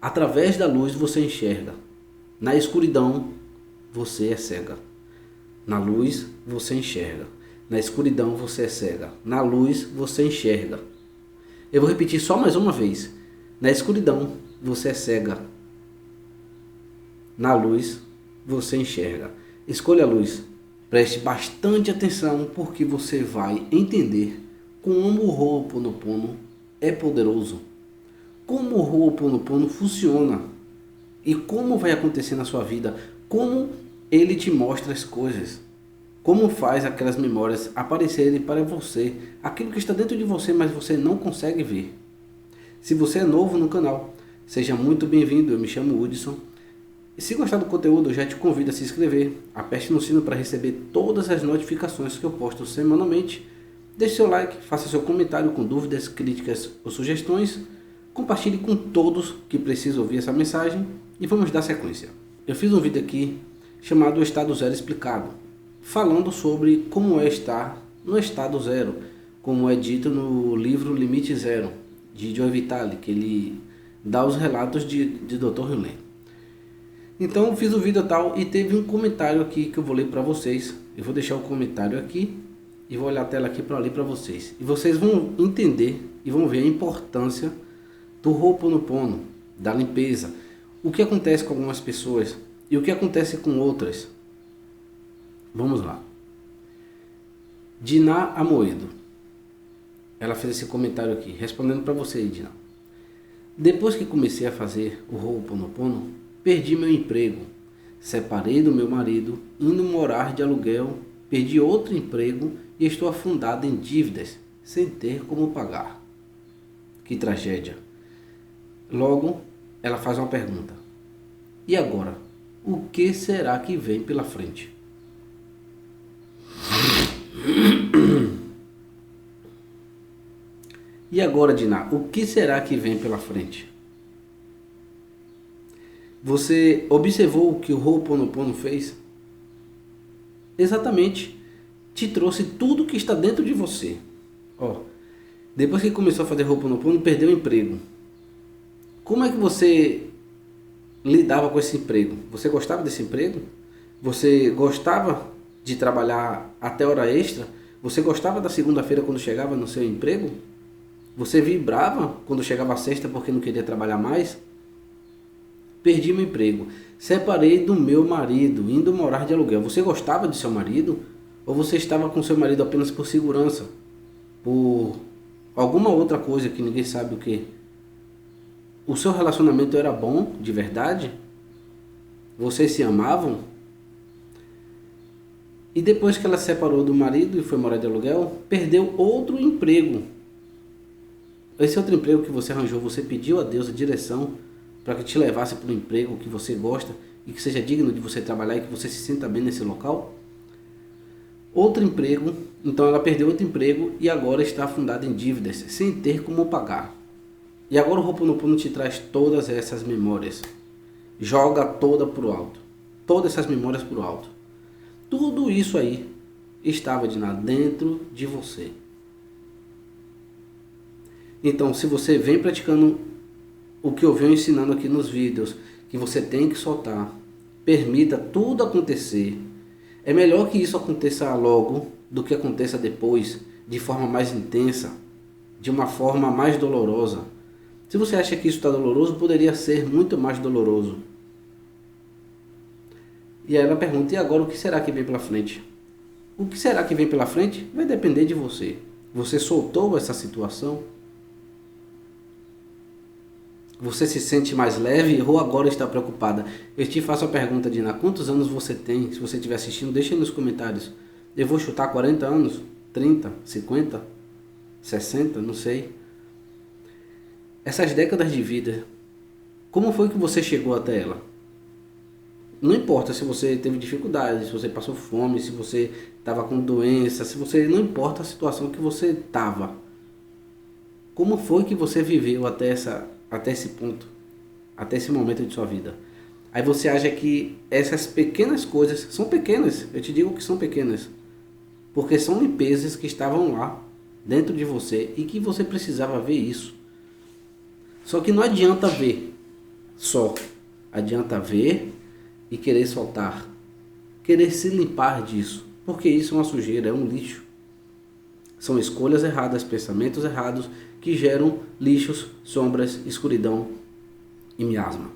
Através da luz você enxerga. Na escuridão você é cega. Na luz você enxerga. Na escuridão você é cega. Na luz você enxerga. Eu vou repetir só mais uma vez. Na escuridão você é cega. Na luz você enxerga. Escolha a luz. Preste bastante atenção porque você vai entender como o Ho'oponopono é poderoso. Como o Ho'oponopono funciona e como vai acontecer na sua vida, como ele te mostra as coisas, como faz aquelas memórias aparecerem para você, aquilo que está dentro de você, mas você não consegue ver. Se você é novo no canal, seja muito bem-vindo, eu me chamo Hudson. E se gostar do conteúdo, eu já te convido a se inscrever, aperte no sino para receber todas as notificações que eu posto semanalmente. Deixe seu like, faça seu comentário com dúvidas, críticas ou sugestões. Compartilhe com todos que precisam ouvir essa mensagem e vamos dar sequência. Eu fiz um vídeo aqui chamado Estado Zero Explicado, falando sobre como é estar no estado zero, como é dito no livro Limite Zero, de Joe Vitale, que ele dá os relatos de Dr. Hewlett. Então eu fiz o vídeo tal e teve um comentário aqui que eu vou ler para vocês. Eu vou deixar o comentário aqui e vou olhar a tela aqui para ler para vocês. E vocês vão entender e vão ver a importância do Ho'oponopono, da limpeza, o que acontece com algumas pessoas e o que acontece com outras. Vamos lá. Diná Amoedo, ela fez esse comentário aqui, respondendo para você, Diná. Depois que comecei a fazer o Ho'oponopono, perdi meu emprego, separei do meu marido, indo morar de aluguel, perdi outro emprego e estou afundada em dívidas, sem ter como pagar. Que tragédia. Logo, ela faz uma pergunta. E agora? O que será que vem pela frente? E agora, Diná, o que será que vem pela frente? Você observou o que o Ho'oponopono fez? Exatamente. Te trouxe tudo que está dentro de você. Depois que começou a fazer Ho'oponopono, perdeu o emprego. Como é que você lidava com esse emprego? Você gostava desse emprego? Você gostava de trabalhar até hora extra? Você gostava da segunda-feira quando chegava no seu emprego? Você vibrava quando chegava a sexta porque não queria trabalhar mais? Perdi meu emprego. Separei do meu marido, indo morar de aluguel. Você gostava de seu marido? Ou você estava com seu marido apenas por segurança? Por alguma outra coisa que ninguém sabe o que? O seu relacionamento era bom, de verdade? Vocês se amavam? E depois que ela se separou do marido e foi morar de aluguel, perdeu outro emprego. Esse outro emprego que você arranjou, você pediu a Deus a direção para que te levasse para um emprego que você gosta e que seja digno de você trabalhar e que você se sinta bem nesse local? Outro emprego, então ela perdeu outro emprego e agora está afundada em dívidas, sem ter como pagar. E agora o Ho'oponopono te traz todas essas memórias. Joga toda para o alto. Todas essas memórias para o alto. Tudo isso aí estava dentro de você. Então, se você vem praticando o que eu venho ensinando aqui nos vídeos, que você tem que soltar, permita tudo acontecer. É melhor que isso aconteça logo do que aconteça depois, de forma mais intensa, de uma forma mais dolorosa. Se você acha que isso está doloroso, poderia ser muito mais doloroso. E aí ela pergunta, e agora o que será que vem pela frente? O que será que vem pela frente vai depender de você. Você soltou essa situação? Você se sente mais leve ou agora está preocupada? Eu te faço a pergunta, Diná, quantos anos você tem? Se você estiver assistindo, deixa aí nos comentários. Eu vou chutar 40 anos, 30, 50, 60, não sei. Essas décadas de vida, como foi que você chegou até ela? Não importa se você teve dificuldades, se você passou fome, se você estava com doença, não importa a situação que você estava. Como foi que você viveu até esse ponto, até esse momento de sua vida? Aí você acha que essas pequenas coisas são pequenas, eu te digo que são pequenas, porque são limpezas que estavam lá dentro de você e que você precisava ver isso. Só que não adianta ver, Só adianta ver e querer soltar, querer se limpar disso, porque isso é uma sujeira, é um lixo. São escolhas erradas, pensamentos errados que geram lixos, sombras, escuridão e miasma.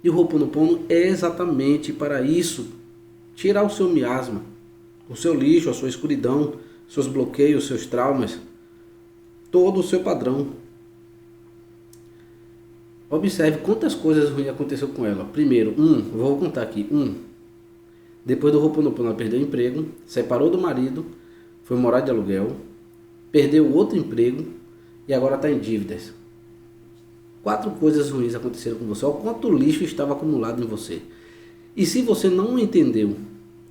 E o Ho'oponopono é exatamente para isso. Tirar o seu miasma, o seu lixo, a sua escuridão, seus bloqueios, seus traumas, todo o seu padrão. Observe quantas coisas ruins aconteceu com ela. Primeiro, vou contar aqui. Depois do Ho'oponopono, ela perdeu o emprego, separou do marido, foi morar de aluguel, perdeu outro emprego e agora está em dívidas. 4 coisas ruins aconteceram com você. Olha quanto lixo estava acumulado em você. E se você não entendeu,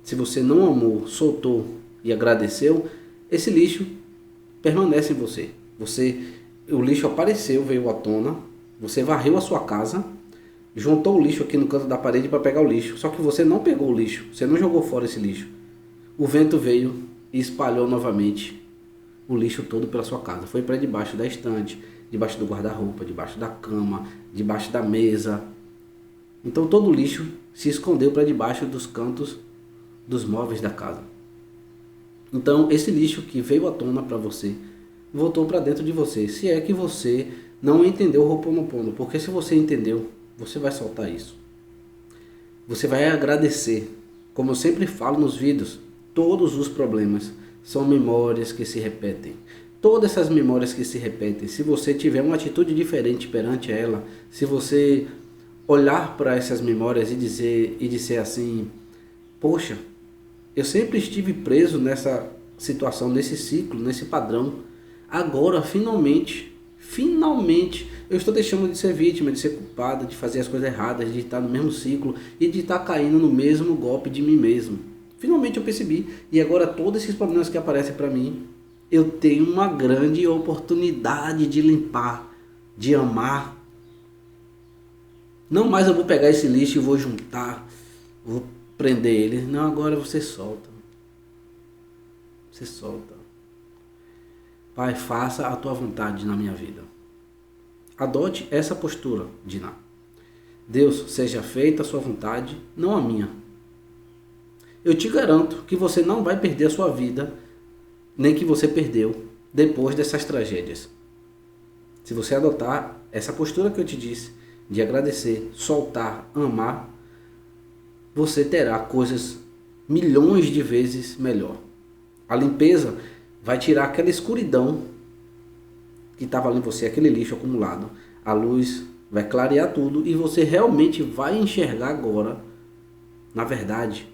se você não amou, soltou e agradeceu, esse lixo permanece em você. O lixo apareceu, veio à tona, você varreu a sua casa, juntou o lixo aqui no canto da parede para pegar o lixo. Só que você não pegou o lixo, você não jogou fora esse lixo. O vento veio e espalhou novamente o lixo todo pela sua casa. Foi para debaixo da estante, debaixo do guarda-roupa, debaixo da cama, debaixo da mesa. Então todo o lixo se escondeu para debaixo dos cantos dos móveis da casa. Então esse lixo que veio à tona para você, voltou para dentro de você. Se é que você não entendeu o Ho'oponopono, porque se você entendeu, você vai soltar isso. Você vai agradecer. Como eu sempre falo nos vídeos, todos os problemas são memórias que se repetem. Todas essas memórias que se repetem, se você tiver uma atitude diferente perante ela, se você olhar para essas memórias e dizer assim, poxa, eu sempre estive preso nessa situação, nesse ciclo, nesse padrão. Agora, finalmente, eu estou deixando de ser vítima, de ser culpada, de fazer as coisas erradas, de estar no mesmo ciclo e de estar caindo no mesmo golpe de mim mesmo. Finalmente eu percebi. E agora todos esses problemas que aparecem para mim, eu tenho uma grande oportunidade de limpar, de amar. Não mais eu vou pegar esse lixo e vou juntar, vou prender ele. Não, agora você solta. Você solta. Pai, faça a tua vontade na minha vida. Adote essa postura, Diná. Deus, seja feita a sua vontade, não a minha. Eu te garanto que você não vai perder a sua vida, nem que você perdeu depois dessas tragédias. Se você adotar essa postura que eu te disse, de agradecer, soltar, amar, você terá coisas milhões de vezes melhor. A limpeza vai tirar aquela escuridão que estava ali em você, aquele lixo acumulado. A luz vai clarear tudo e você realmente vai enxergar agora, na verdade.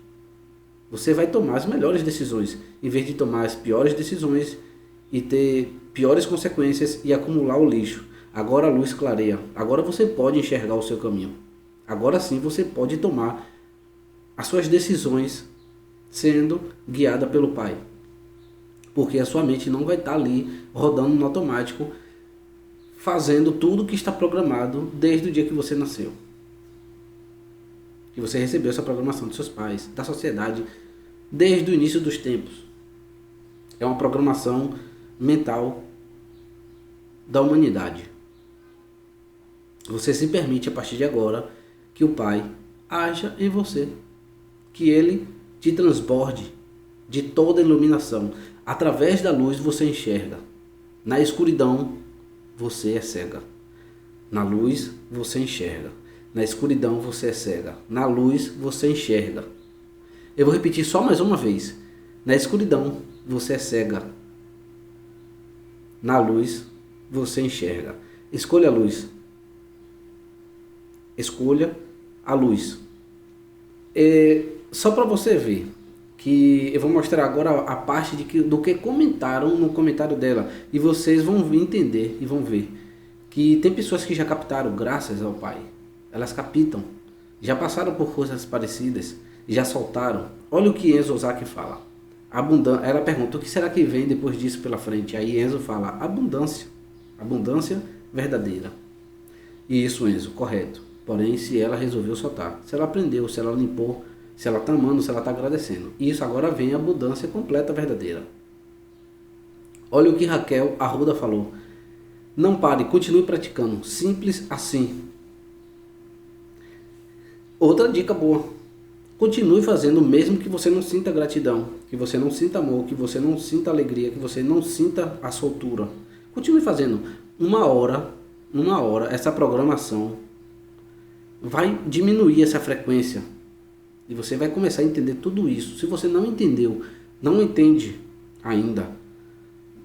Você vai tomar as melhores decisões, em vez de tomar as piores decisões e ter piores consequências e acumular o lixo. Agora a luz clareia, agora você pode enxergar o seu caminho. Agora sim você pode tomar as suas decisões sendo guiada pelo Pai. Porque a sua mente não vai estar ali rodando no automático, fazendo tudo que está programado desde o dia que você nasceu. Que você recebeu essa programação dos seus pais, da sociedade, desde o início dos tempos. É uma programação mental da humanidade. Você se permite a partir de agora que o Pai haja em você, que Ele te transborde de toda a iluminação. Através da luz você enxerga. Na escuridão você é cega. Na luz você enxerga. Na escuridão você é cega. Na luz você enxerga. Eu vou repetir só mais uma vez. Na escuridão você é cega. Na luz você enxerga. Escolha a luz. Escolha a luz. Só para você ver que eu vou mostrar agora a parte do que comentaram no comentário dela. E vocês vão entender e vão ver que tem pessoas que já captaram graças ao Pai. Elas captam. Já passaram por coisas parecidas. Já soltaram. Olha o que Enzo Ozaki fala. Ela pergunta, o que será que vem depois disso pela frente? Aí Enzo fala, abundância. Abundância verdadeira. E isso, Enzo, correto. Porém, se ela resolveu soltar, se ela aprendeu, se ela limpou, se ela está amando, se ela está agradecendo. Isso agora vem a abundância completa verdadeira. Olha o que Raquel Arruda falou. Não pare, continue praticando. Simples assim. Outra dica boa: continue fazendo mesmo que você não sinta gratidão, que você não sinta amor, que você não sinta alegria, que você não sinta a soltura. Continue fazendo. Uma hora, essa programação vai diminuir essa frequência. E você vai começar a entender tudo isso. Se você não entendeu, não entende ainda,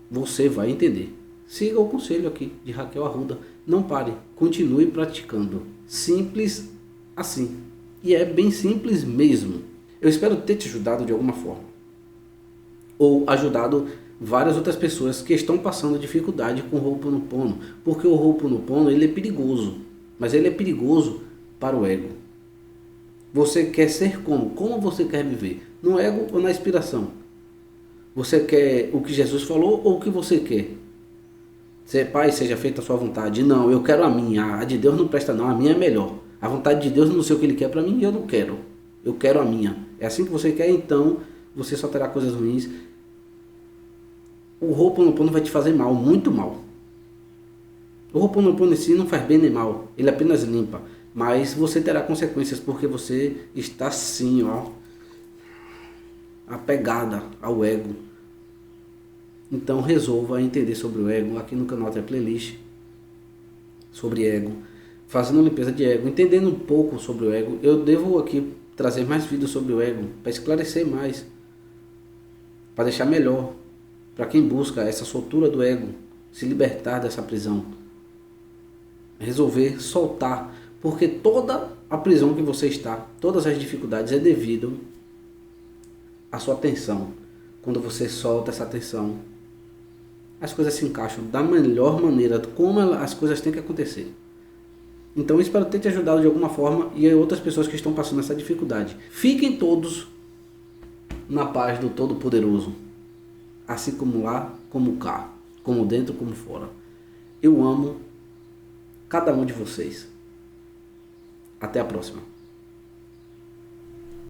você vai entender. Siga o conselho aqui de Raquel Arruda. Não pare, continue praticando. Simples assim. E é bem simples mesmo. Eu espero ter te ajudado de alguma forma. Ou ajudado várias outras pessoas que estão passando dificuldade com o Ho'oponopono. Porque o Ho'oponopono, ele é perigoso. Mas ele é perigoso para o ego. Você quer ser como? Como você quer viver? No ego ou na inspiração? Você quer o que Jesus falou ou o que você quer? Pai, seja feita a sua vontade. Não, eu quero a minha. A de Deus não presta não, a minha é melhor. A vontade de Deus, eu não sei o que Ele quer para mim e eu não quero. Eu quero a minha. É assim que você quer, então você só terá coisas ruins. O Ho'oponopono vai te fazer mal, muito mal. O Ho'oponopono em si não faz bem nem mal, ele apenas limpa. Mas você terá consequências porque você está sim, ó, apegada ao ego. Então resolva entender sobre o ego. Aqui no canal tem a playlist sobre ego, fazendo limpeza de ego, entendendo um pouco sobre o ego. Eu devo aqui trazer mais vídeos sobre o ego, para esclarecer mais, para deixar melhor, para quem busca essa soltura do ego, se libertar dessa prisão, resolver soltar, porque toda a prisão que você está, todas as dificuldades é devido à sua tensão. Quando você solta essa tensão, as coisas se encaixam da melhor maneira, como as coisas têm que acontecer. Então eu espero ter te ajudado de alguma forma e outras pessoas que estão passando essa dificuldade. Fiquem todos na paz do Todo-Poderoso, assim como lá, como cá, como dentro, como fora. Eu amo cada um de vocês. Até a próxima.